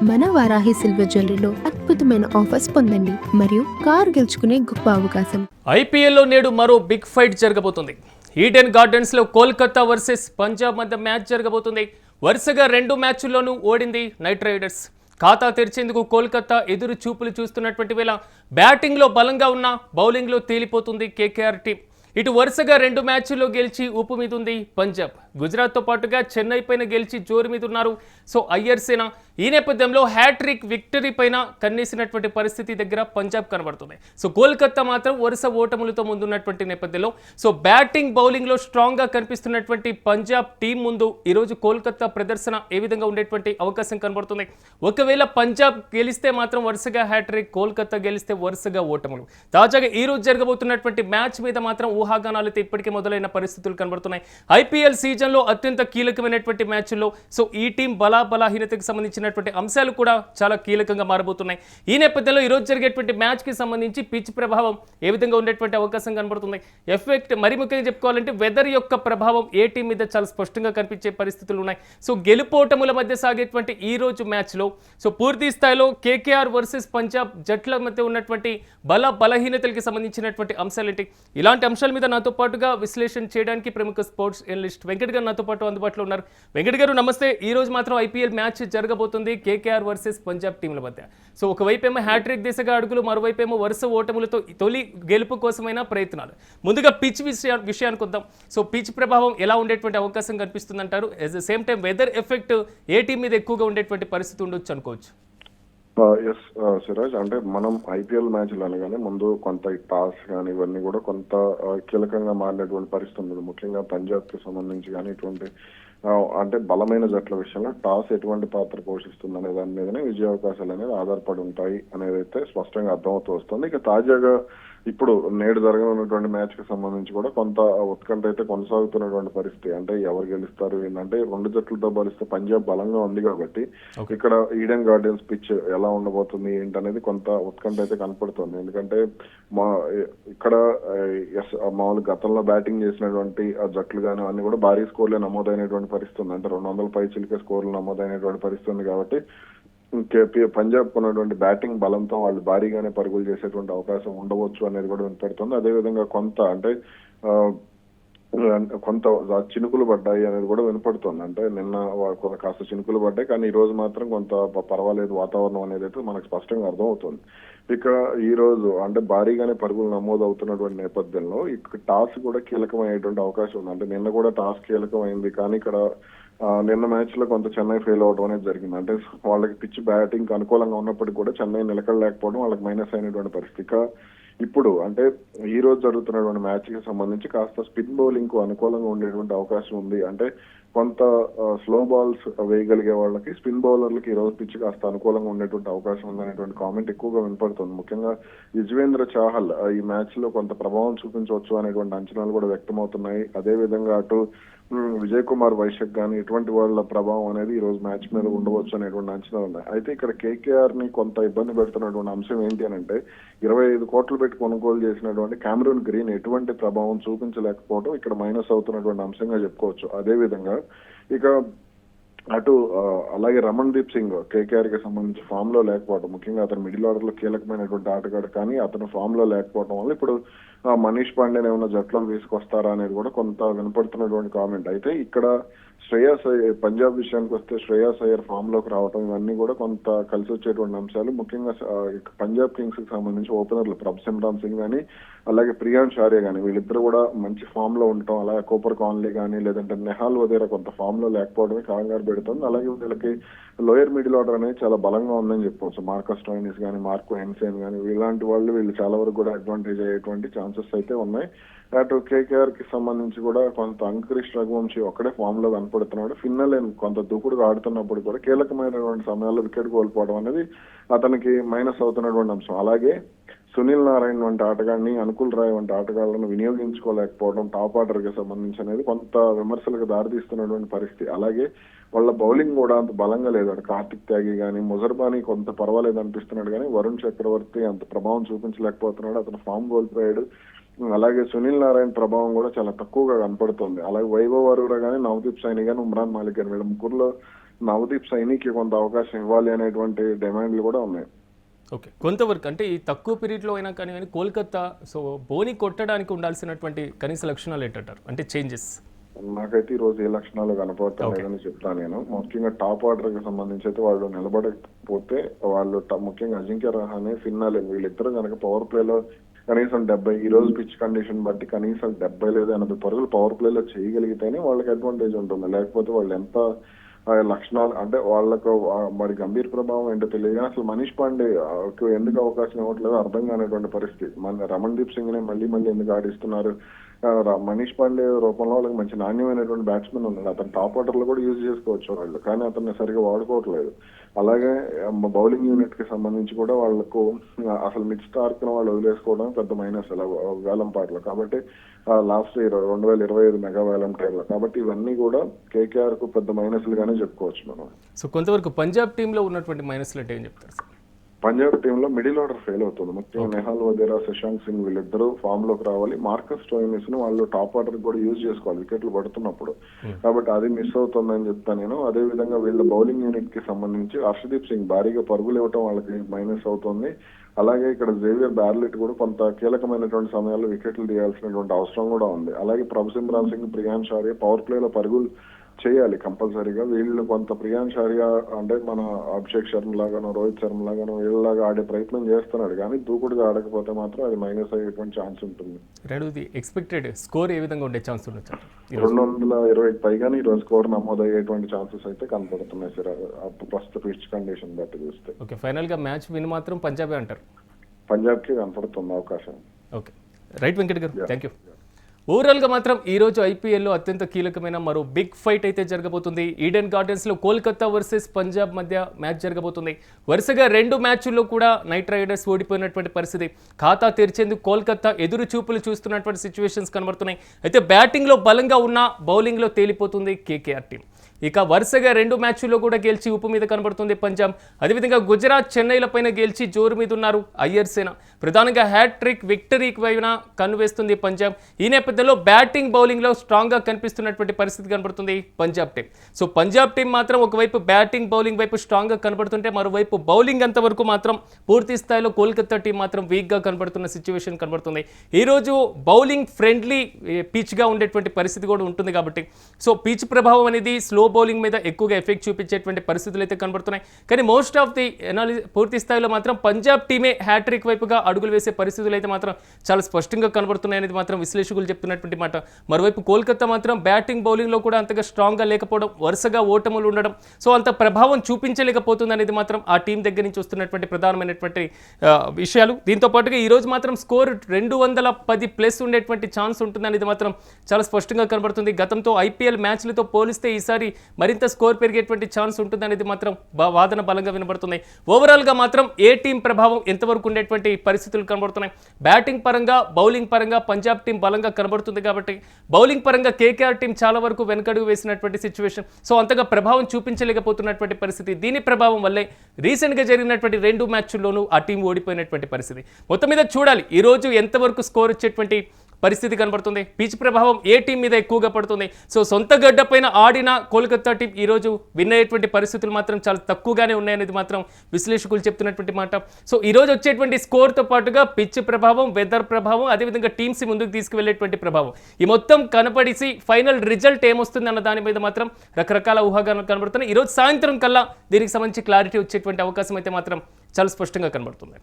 మన వారాహి సిల్వర్ జ్యువెలరీలో అద్భుతమైన ఆఫర్స్ పొందండి మరియు కార్ గెలుచుకునే గొప్ప అవకాశం. ఐపీఎల్లో నేడు మరో బిగ్ ఫైట్ జరగబోతుంది. ఈడెన్ గార్డెన్స్లో కోల్కతా వర్సెస్ పంజాబ్ మధ్య మ్యాచ్ జరగబోతుంది. వరుసగా 2 మ్యాచ్ల్లోనూ ఓడింది నైట్ రైడర్స్. ఖాతా తెరిచేందుకు కోల్కతా ఎదురు చూపులు చూస్తున్నటువంటి వేళ బ్యాటింగ్లో బలంగా ఉన్న బౌలింగ్లో తేలిపోతుంది కేకేఆర్ టీం. ఇటు వరుసగా 2 మ్యాచ్ల్లో గెలిచి ఊపు మీదుంది పంజాబ్. గుజరాత్తో పాటుగా చెన్నై పైన గెలిచి జోరు మీద ఉన్నారు. సో అయ్యర్ సేన ఈ నేపథ్యంలో హ్యాట్రిక్ విక్టరీ పైన కన్నేసినటువంటి పరిస్థితి దగ్గర పంజాబ్ కనబడుతుంది. సో కోల్కతా మాత్రం వరుస ఓటములతో ముందున్నటువంటి నేపథ్యంలో సో బ్యాటింగ్ బౌలింగ్లో స్ట్రాంగ్గా కనిపిస్తున్నటువంటి పంజాబ్ టీం ముందు ఈరోజు కోల్కతా ప్రదర్శన ఏ విధంగా ఉండేటువంటి అవకాశం కనబడుతుంది. ఒకవేళ పంజాబ్ గెలిస్తే మాత్రం వరుసగా హ్యాట్రిక్, కోల్కతా గెలిస్తే వరుసగా ఓటములు. తాజాగా ఈ రోజు జరగబోతున్నటువంటి మ్యాచ్ మీద మాత్రం ఊహాగానాలు అయితే ఇప్పటికే మొదలైన పరిస్థితులు కనబడుతున్నాయి. ఐపీఎల్ సీజన్లో అత్యంత కీలకమైనటువంటి మ్యాచ్ల్లో సో ఈ టీం బలహీనతకు సంబంధించినటువంటి అంశాలు కూడా చాలా కీలకంగా మారబోతున్నాయి. ఈ నేపథ్యంలో ఈరోజు జరిగేటువంటి మ్యాచ్కి సంబంధించి పిచ్ ప్రభావం ఏ విధంగా ఉండేటువంటి అవకాశం కనబడుతుంది, ఎఫెక్ట్ మరి ముఖ్యంగా చెప్పుకోవాలంటే వెదర్ యొక్క ప్రభావం ఏ టీం మీద చాలా స్పష్టంగా కనిపించే పరిస్థితులు ఉన్నాయి. సో గెలుపోటముల మధ్య సాగేటువంటి ఈ రోజు మ్యాచ్లో సో పూర్తి స్థాయిలో కేకేఆర్ వర్సెస్ పంజాబ్ జట్ల మధ్య ఉన్నటువంటి బలహీనతలకి సంబంధించినటువంటి అంశాలేంటి, ఇలాంటి అంశాల మీద నాతో పాటుగా విశ్లేషణ చేయడానికి ప్రముఖ స్పోర్ట్స్ జర్నలిస్ట్ వెంకట్ గారు నాతో పాటు అందుబాటులో ఉన్నారు. వెంకట్ గారు నమస్తే. ఈ రోజు మాత్రం ఐపీఎల్ మ్యాచ్ జరగబోతుంది కేకేఆర్ వర్సెస్ పంజాబ్ టీంల మధ్య. సో ఒకవైపేమో హ్యాట్రిక్ దిశగా అడుగులు, మరోవైపేమో వరుస ఓటములతో తొలి గెలుపు కోసమైన ప్రయత్నాలు. ముందుగా పిచ్ విషయానికి వద్దాం. సో పిచ్ ప్రభావం ఎలా ఉండేటువంటి అవకాశం కనిపిస్తుంది అంటారు? At the same time weather effect ఏ టీం మీద ఎక్కువగా ఉండేటువంటి పరిస్థితి ఉండొచ్చు అనుకోవచ్చు? ఎస్ సిరాజ్, అంటే మనం ఐపీఎల్ మ్యాచ్లు అనగానే ముందు కొంత టాస్ కానీ ఇవన్నీ కూడా కొంత కీలకంగా మారినటువంటి పరిస్థితి ఉంది. ముఖ్యంగా పంజాబ్ కి సంబంధించి కానీ ఇటువంటి అంటే బలమైన జట్ల విషయంలో టాస్ ఎటువంటి పాత్ర పోషిస్తుంది అనే దాని మీదనే విజయ అవకాశాలు అనేది ఆధారపడి ఉంటాయి అనేది అయితే స్పష్టంగా అర్థమవుతూ వస్తుంది. ఇక తాజాగా ఇప్పుడు నేడు జరగనున్నటువంటి మ్యాచ్ కి సంబంధించి కూడా కొంత ఉత్కంఠ అయితే కొనసాగుతున్నటువంటి పరిస్థితి. అంటే ఎవరు గెలుస్తారు ఏంటంటే 2 జట్లతో పోలిస్తే పంజాబ్ బలంగా ఉంది కాబట్టి ఇక్కడ ఈడెన్ గార్డెన్స్ పిచ్ ఎలా ఉండబోతుంది ఏంటనేది కొంత ఉత్కంఠ అయితే కనపడుతుంది. ఎందుకంటే ఇక్కడ మామూలు గతంలో బ్యాటింగ్ చేసినటువంటి జట్లు కానీ అన్ని కూడా భారీ స్కోర్లే నమోదైనటువంటి పరిస్థితి ఉంది. అంటే 200 పై చిలికే స్కోర్లు నమోదైనటువంటి పరిస్థితి ఉంది కాబట్టి పంజాబ్ ఉన్నటువంటి బ్యాటింగ్ బలంతో వాళ్ళు భారీగానే పరుగులు చేసేటువంటి అవకాశం ఉండవచ్చు అనేది కూడా వినపడుతుంది. అదేవిధంగా కొంత చినుకులు పడ్డాయి అనేది కూడా వినపడుతుంది. అంటే నిన్న కాస్త చినుకులు పడ్డాయి, కానీ ఈ రోజు మాత్రం కొంత పర్వాలేదు వాతావరణం అనేది అయితే మనకు స్పష్టంగా అర్థమవుతుంది. ఇక ఈ రోజు అంటే భారీగానే పరుగులు నమోదు అవుతున్నటువంటి నేపథ్యంలో ఇక టాస్ కూడా కీలకమయ్యేటువంటి అవకాశం ఉంది. అంటే నిన్న కూడా టాస్ కీలకమైంది, కానీ ఇక్కడ నిన్న మ్యాచ్ లో కొంత చెన్నై ఫెయిల్ అవడం అనేది జరిగింది. అంటే వాళ్ళకి పిచ్ బ్యాటింగ్ అనుకూలంగా ఉన్నప్పటికీ కూడా చెన్నై నిలకడలేకపోవడం వాళ్ళకి మైనస్ అయినటువంటి పరిస్థితి. ఇప్పుడు అంటే ఈ రోజు జరుగుతున్నటువంటి మ్యాచ్ కి సంబంధించి కాస్త స్పిన్ బౌలింగ్ కు అనుకూలంగా ఉండేటువంటి అవకాశం ఉంది. అంటే కొంత స్లో బాల్స్ వేయగలిగే వాళ్ళకి స్పిన్ బౌలర్లకి ఈ రోజు పిచ్ కాస్త అనుకూలంగా ఉండేటువంటి అవకాశం ఉందనేటువంటి కామెంట్ ఎక్కువగా వినపడుతుంది. ముఖ్యంగా యుజ్వేంద్ర చాహల్ ఈ మ్యాచ్ లో కొంత ప్రభావం చూపించవచ్చు అనేటువంటి అంచనాలు కూడా వ్యక్తమవుతున్నాయి. అదే విధంగా అటు విజయ్ కుమార్ వైశాఖ్ కానీ ఇటువంటి వాళ్ళ ప్రభావం అనేది ఈ రోజు మ్యాచ్ మీద ఉండవచ్చు అనేటువంటి అంచనాలు ఉన్నాయి. అయితే ఇక్కడ కేకేఆర్ ని కొంత ఇబ్బంది పెడుతున్నటువంటి అంశం ఏంటి అని అంటే 25 కోట్లు పెట్టి కొనుగోలు చేసినటువంటి క్యామరూన్ గ్రీన్ ఎటువంటి ప్రభావం చూపించలేకపోవడం ఇక్కడ మైనస్ అవుతున్నటువంటి అంశంగా చెప్పుకోవచ్చు. అదే విధంగా ఇక అటు అలాగే రమణ్ దీప్ సింగ్ కేకేఆర్ కి సంబంధించి ఫామ్ లో లేకపోవడం, ముఖ్యంగా అతను మిడిల్ ఆర్డర్ లో కీలకమైనటువంటి ఆటగాడు, కానీ అతను ఫామ్ లో లేకపోవడం వల్ల ఇప్పుడు మనీష్ పాండేని ఏమైనా జట్లో తీసుకొస్తారా అనేది కూడా కొంత వినపడుతున్నటువంటి కామెంట్. అయితే ఇక్కడ పంజాబ్ విషయానికి వస్తే శ్రేయాస్ అయ్యర్ ఫామ్ లోకి రావడం ఇవన్నీ కూడా కొంత కలిసి వచ్చేటువంటి అంశాలు. ముఖ్యంగా పంజాబ్ కింగ్స్ కి సంబంధించి ఓపెనర్లు ప్రభ్ సిమ్రాన్ సింగ్ కానీ అలాగే ప్రియాంష్ ఆర్య కానీ వీళ్ళిద్దరు కూడా మంచి ఫామ్ లో ఉండటం, అలాగే కూపర్ కాన్లీ కానీ లేదంటే నెహాల్ వదేరా కొంత ఫామ్ లో లేకపోవడమే కంగారు పెడుతుంది. అలాగే వీళ్ళకి లోయర్ మిడిల్ ఆర్డర్ అనేది చాలా బలంగా ఉందని చెప్పవచ్చు. మార్కస్ స్టోయినిస్ కానీ మార్కో హెన్సేన్ కానీ ఇలాంటి వీళ్ళు చాలా వరకు కూడా అడ్వాంటేజ్ అయ్యేటువంటి ఛాన్సెస్ అయితే ఉన్నాయి. అటు కేకేఆర్ కి సంబంధించి కూడా కొంత అంకురిష్ రఘువంశీ ఒక్కడే ఫామ్ లో కనపడుతున్నాడు. ఫిన్నెలెన్ కొంత దూకుడుగా ఆడుతున్నప్పుడు కూడా కీలకమైనటువంటి సమయాల్లో వికెట్ కోల్పోవడం అనేది అతనికి మైనస్ అవుతున్నటువంటి అంశం. అలాగే సునీల్ నారాయణ్ వంటి ఆటగాడిని, అనుకుల్ రాయ్ వంటి ఆటగాళ్లను వినియోగించుకోలేకపోవడం టాప్ ఆర్డర్ కి సంబంధించి అనేది కొంత విమర్శలకు దారితీస్తున్నటువంటి పరిస్థితి. అలాగే వాళ్ళ బౌలింగ్ కూడా అంత బలంగా లేదు. అటు కార్తిక్ త్యాగి కానీ ముజర్బానీ కొంత పర్వాలేదు అనిపిస్తున్నాడు, కానీ వరుణ్ చక్రవర్తి అంత ప్రభావం చూపించలేకపోతున్నాడు, అతను ఫామ్ కోల్పోయాడు. అలాగే సునీల్ నారాయణ్ ప్రభావం కూడా చాలా తక్కువగా కనపడుతుంది. అలాగే వైభవ్ అరోరా కానీ నవదీప్ సైని కానీ ఉమ్రాన్ మాలిక్ కానీ వీళ్ళ ముగ్గురులో నవదీప్ సైనికి కొంత అవకాశం ఇవ్వాలి అనేటువంటి డిమాండ్లు కూడా ఉన్నాయి. ఓకే, కొంతవరకు అంటే ఈ తక్కువ పీరియడ్లో అయినా కానీ కోల్కతా సో బోని కొట్టడానికి ఉండాల్సినటువంటి కనీస లక్షణాలు ఏంటంటారు, అంటే చేంజెస్? నాకైతే ఈ రోజు ఏ లక్షణాలు కనపడటం లేదని చెప్తాను నేను. ముఖ్యంగా టాప్ ఆర్డర్ కి సంబంధించి అయితే వాళ్ళు నిలబడకపోతే వాళ్ళు ముఖ్యంగా అజింక్య రహానే, ఫిన్నాలే వీళ్ళిద్దరూ కనుక పవర్ ప్లేలో కనీసం 70, ఈ రోజు పిచ్ కండిషన్ బట్టి కనీసం 70 లేదా 80 పరుగులు పవర్ ప్లేలో చేయగలిగితేనే వాళ్ళకి అడ్వాంటేజ్ ఉంటుంది. లేకపోతే వాళ్ళు ఎంత లక్షణాలు అంటే వాళ్ళకు మరి గంభీర్ ప్రభావం ఏంటో తెలియదు. అసలు మనీష్ పాండే ఎందుకు అవకాశం ఇవ్వట్లేదో అర్థం కానిటువంటి పరిస్థితి. మన రమణ్దీప్ సింగ్ నే మళ్ళీ ఎందుకు ఆడిస్తున్నారు? మనీష్ పాండే రూపంలో వాళ్ళకి మంచి నాణ్యమైనటువంటి బ్యాట్స్మెన్ ఉన్నాడు, అతను టాప్ ఆర్డర్ లో కూడా యూజ్ చేసుకోవచ్చు వాళ్ళు, కానీ అతన్ని సరిగా వాడుకోవట్లేదు. అలాగే బౌలింగ్ యూనిట్ కి సంబంధించి కూడా వాళ్ళకు అసలు మిడ్ స్టార్క్ వాళ్ళు వదిలేసుకోవడం పెద్ద మైనస్ వేలం పాటలు. కాబట్టి లాస్ట్ 2025 మెగా వేలం టైంలో, కాబట్టి ఇవన్నీ కూడా కేకేఆర్ కు పెద్ద మైనస్లు గానే చెప్పుకోవచ్చు మనం. సో కొంతవరకు పంజాబ్ టీంలో ఉన్నటువంటి మైనస్లు అంటే ఏం చెప్తారు సార్? పంజాబ్ టీంలో మిడిల్ ఆర్డర్ ఫెయిల్ అవుతుంది. ముఖ్యంగా నెహాల్ వదేరా, శశాంక్ సింగ్ వీళ్ళిద్దరూ ఫామ్ లోకి రావాలి. మార్కస్ స్టోయినిస్ ని వాళ్ళు టాప్ ఆర్డర్ కూడా యూజ్ చేసుకోవాలి వికెట్లు పడుతున్నప్పుడు, కాబట్టి అది మిస్ అవుతుందని చెప్తాను నేను. అదే విధంగా వీళ్ళ బౌలింగ్ యూనిట్ కి సంబంధించి హర్షదీప్ సింగ్ భారీగా పరుగులు ఇవ్వటం వాళ్ళకి మైనస్ అవుతుంది. అలాగే ఇక్కడ జేవియర్ బార్లెట్ కూడా కొంత కీలకమైనటువంటి సమయాల్లో వికెట్లు తీయాల్సినటువంటి అవసరం కూడా ఉంది. అలాగే ప్రభసిమ్రాన్ సింగ్, ప్రియాన్ షారియా పవర్ ప్లేలో పరుగులు చేయాలి కంపల్సరీగా. వీళ్ళు కొంత ప్రియాన్ షారియా అంటే మన అభిషేక్ శర్మ లాగానో, రోహిత్ శర్మ లాగానో వీళ్ళలాగా ఆడే ప్రయత్నం చేస్తున్నాడు, కానీ దూకుడుగా ఆడకపోతే మాత్రం అది మైనస్ అయ్యేటువంటి ఛాన్స్ ఉంటుంది. రెండోది ఎక్స్పెక్టెడ్ స్కోర్ ఏ విధంగా ఉండే ఛాన్స్ ఉండొచ్చు? 220 పైగానే ఈరోజు స్కోర్ నమోదయ్యేటువంటి ఛాన్సెస్ అయితే కనపడుతున్నాయి సార్, ప్రస్తుత పిచ్ కండిషన్ బట్టి చూస్తే. ఓకే, ఫైనల్ గా మ్యాచ్ విన్ మాత్రం పంజాబే అంటారు? పంజాబ్ కి కనపడుతుంది అవకాశం. ఓకే, రైట్ వెంకట్ గారు, థ్యాంక్ యూ. ఓవరాల్గా మాత్రం ఈరోజు ఐపీఎల్లో అత్యంత కీలకమైన మరో బిగ్ ఫైట్ అయితే జరగబోతుంది. ఈడెన్ గార్డెన్స్లో కోల్కతా వర్సెస్ పంజాబ్ మధ్య మ్యాచ్ జరగబోతుంది. వరుసగా 2 మ్యాచ్ల్లో కూడా నైట్ రైడర్స్ ఓడిపోయినటువంటి పరిస్థితి. ఖాతా తెరిచేందుకు కోల్కతా ఎదురు చూపులు చూస్తున్నటువంటి సిచ్యువేషన్స్ కనబడుతున్నాయి. అయితే బ్యాటింగ్లో బలంగా ఉన్న బౌలింగ్లో తేలిపోతుంది కేకేఆర్ టీం. ఇక వరుసగా 2 మ్యాచ్ల్లో కూడా గెలిచి ఉప్పు మీద కనబడుతుంది పంజాబ్. అదేవిధంగా గుజరాత్, చెన్నైల పైన గెలిచి జోరు మీద ఉన్నారు అయ్యర్ సేన. ప్రధానంగా హ్యాట్రిక్ విక్టరీకి వైన కన్నువేస్తుంది పంజాబ్. ఈ నేపథ్యంలో బ్యాటింగ్ బౌలింగ్లో స్ట్రాంగ్గా కనిపిస్తున్నటువంటి పరిస్థితి కనబడుతుంది Punjab team. So Punjab team మాత్రం ఒకవైపు బ్యాటింగ్ బౌలింగ్ వైపు స్ట్రాంగ్గా కనబడుతుంటే మరోవైపు బౌలింగ్ అంతవరకు మాత్రం పూర్తి స్థాయిలో కోల్కతా టీం మాత్రం వీక్గా కనబడుతున్న సిచ్యువేషన్ కనబడుతుంది. ఈరోజు బౌలింగ్ ఫ్రెండ్లీ పిచ్గా ఉండేటువంటి పరిస్థితి కూడా ఉంటుంది కాబట్టి సో పిచ్ ప్రభావం అనేది స్లో బౌలింగ్ మీద ఎక్కువగా ఎఫెక్ట్ చూపించేటువంటి పరిస్థితులు అయితే కనబడుతున్నాయి. కానీ మోస్ట్ ఆఫ్ ది పూర్తి స్థాయిలో మాత్రం పంజాబ్ టీమే హ్యాట్రిక్ వైపుగా అడుగులు వేసే పరిస్థితులు అయితే మాత్రం చాలా స్పష్టంగా కనబడుతున్నాయి అనేది మాత్రం విశ్లేషకులు చెప్తున్నటువంటి మాట. మరోవైపు కోల్కతా మాత్రం బ్యాటింగ్ బౌలింగ్లో కూడా అంతగా స్ట్రాంగ్గా లేకపోవడం, వరుసగా ఓటములు ఉండడం, సో అంత ప్రభావం చూపించలేకపోతుంది అనేది మాత్రం ఆ టీం దగ్గర నుంచి వస్తున్నటువంటి ప్రధానమైనటువంటి విషయాలు. దీంతో పాటుగా ఈరోజు మాత్రం స్కోర్ 210+ ఉండేటువంటి ఛాన్స్ ఉంటుంది అనేది మాత్రం చాలా స్పష్టంగా కనబడుతుంది. గతంతో ఐపీఎల్ మ్యాచ్లతో పోలిస్తే ఈసారి మరింత స్కోర్ పెరిగేటువంటి ఛాన్స్ ఉంటుంది అనేది మాత్రం వాదన బలంగా వినబడుతుంది. ఓవరాల్గా మాత్రం ఏ టీం ప్రభావం ఎంతవరకు ఉండేటువంటి పరిస్థితులు కనబడుతున్నాయి. బ్యాటింగ్ పరంగా, బౌలింగ్ పరంగా పంజాబ్ టీం బలంగా కనబడుతుంది కాబట్టి బౌలింగ్ పరంగా కేకేఆర్ టీం చాలా వరకు వెనకడుగు వేసినటువంటి సిచ్యువేషన్. సో అంతగా ప్రభావం చూపించలేకపోతున్నటువంటి పరిస్థితి. దీని ప్రభావం వల్లే రీసెంట్గా జరిగినటువంటి 2 మ్యాచ్ల్లోనూ ఆ టీం ఓడిపోయినటువంటి పరిస్థితి. మొత్తం మీద చూడాలి ఈరోజు ఎంతవరకు స్కోర్ వచ్చేటువంటి పరిస్థితి కనబడుతుంది. పిచ్ ప్రభావం ఏ టీం మీద ఎక్కువగా పడుతుంది. సో సొంత గడ్డ పైన ఆడిన కోల్కతా టీం ఈరోజు విన్ అయ్యేటువంటి పరిస్థితులు మాత్రం చాలా తక్కువగానే ఉన్నాయనేది మాత్రం విశ్లేషకులు చెప్తున్నటువంటి మాట. సో ఈరోజు వచ్చేటువంటి స్కోర్తో పాటుగా పిచ్ ప్రభావం, వెదర్ ప్రభావం, అదేవిధంగా టీమ్స్ ముందుకు తీసుకువెళ్ళేటువంటి ప్రభావం, ఈ మొత్తం కనపడిసి ఫైనల్ రిజల్ట్ ఏమొస్తుంది అన్న దాని మీద మాత్రం రకరకాల ఊహాగానాలు కనబడుతున్నాయి. ఈరోజు సాయంత్రం కల్లా దీనికి సంబంధించి క్లారిటీ వచ్చేటువంటి అవకాశం అయితే మాత్రం చాలా స్పష్టంగా కనబడుతుంది.